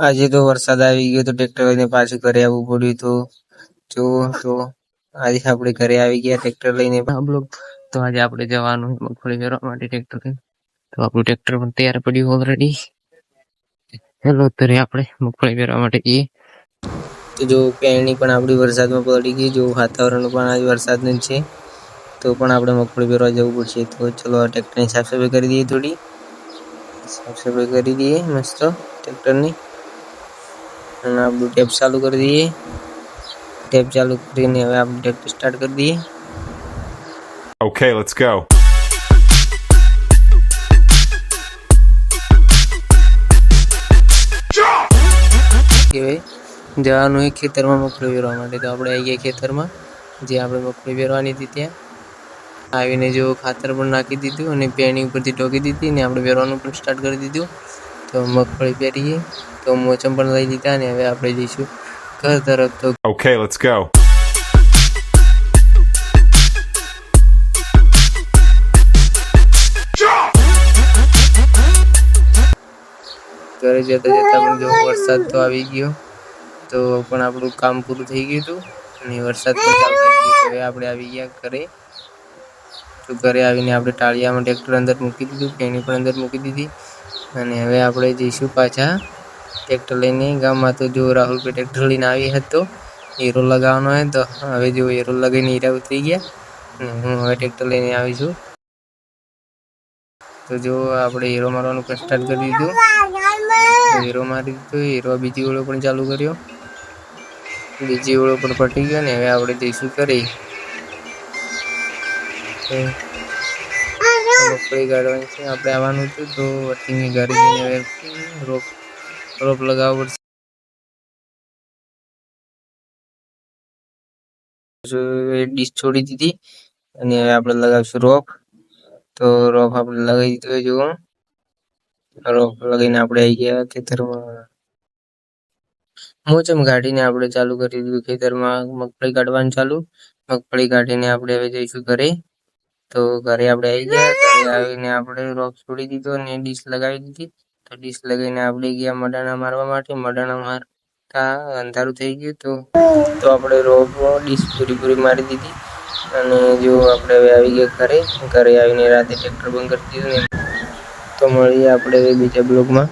આજે તો વરસાદ આવી ગયો તો ટ્રેક્ટર લઈને પાછું ઘરે આવવું પડ્યું. તો જો આજે આપણે ઘરે આવી ગયા ટ્રેક્ટર લઈને. તો આજે આપણે જવાનું મગફળી વેરવા માટે ટ્રેક્ટર લઈને. તો આપણું ટ્રેક્ટર પણ તૈયાર પડ્યું ઓલરેડી. હેલો, અત્યારે આપણે મગફળી વેરવા માટે જઈએ. તો જો પેરણી પણ આપણી વરસાદમાં પડી ગઈ. જો વાતાવરણ પણ આજે વરસાદનું છે, તો પણ આપણે મગફળી વેરવા જવું પડશે. તો ચલો ટ્રેક્ટરની સાફ સફાઈ કરી દઈએ. થોડી સાફ સફાઈ કરી દઈએ મસ્ત ટ્રેક્ટરની. અને આપણું ટેપ ચાલુ કરી દઈએ. ટેપ ચાલુ કરીને હવે આપણે ટ્રેક્ટર સ્ટાર્ટ કરી દઈએ. Okay, let's go. કહેવાય જવાનું હોય ખેતરમાં મગફળી વેરવા માટે. તો આપણે આવી ગયા ખેતરમાં, જે આપણે મગફળી વેરવાની હતી ત્યાં આવીને જો ખાતર પણ નાખી દીધું અને પેણી ઉપરથી ઢોકી દીધી ને આપણે વેરવાનું પણ સ્ટાર્ટ કરી દીધું. તો મગફળી પેરીએ તો મોચમ પણ લઈ લીધા અને હવે આપણે જઈશું ઘર તરફ. તો Okay, let's go. ઘરે જતા જતા પણ જો વરસાદ તો આવી ગયો, તો પણ આપણું કામ પૂરું થઈ ગયું હતું અને વરસાદ પણ ચાલુ થઈ ગયો. હવે આપણે આવી ગયા ઘરે. તો ઘરે આવીને આપણે ટાળિયામાં ટ્રેક્ટર અંદર મૂકી દીધું, પેણી પણ અંદર મૂકી દીધી અને હવે આપણે જઈશું પાછા ટ્રેક્ટર લઈને ગામમાં. તો જો રાહુલભાઈ ટ્રેક્ટર લઈને આવી હતો, હીરો લગાવવાનો હોય. તો હવે જો હીરો લગાવીને હીરા ઉતરી ગયા અને હું હવે ટ્રેક્ટર લઈને આવીશું. તો જો આપણે હીરો મારવાનું પણ સ્ટાર્ટ કરી દીધું. હીરો મારી દીધો. હીરો બીજી ઓળો પણ ચાલુ કર્યો. બીજી ઓળો પણ પટી ગયો ને હવે આપણે જઈશું ઘરે. મગફળી કાઢવાની છે, આપણે આવવાનું હતું. તો વટીની ઘરે જઈને હવે રોપ લગાવવો પડશે. ડીશ છોડી દીધી અને હવે આપણે લગાવીશું રોપ. તો રોપ આપણે લગાવી દીધો. જુઓ રોપ લગાવીને આપણે આવી ગયા ખેતરમાં. મોચમ કાઢીને આપણે ચાલુ કરી દીધું ખેતરમાં મગફળી કાઢવાનું ચાલુ. મગફળી કાઢીને આપણે હવે જઈશું ઘરે. તો ઘરે આપણે આવી ગયા. ઘરે આવીને આપણે રોપ છોડી દીધો અને ડીશ લગાવી દીધી. તો ડીશ લગાવીને આપણે ગયા મડાણા મારવા માટે. મડાણા મારતા અંધારું થઈ ગયું. તો આપણે રોપ ડીશ પૂરી મારી દીધી અને જો આપણે હવે આવી ગયા ઘરે. ઘરે આવીને રાતે ટ્રેક્ટર બંધ કરી દીધું. તો મળીએ આપણે હવે બીજા બ્લોગમાં.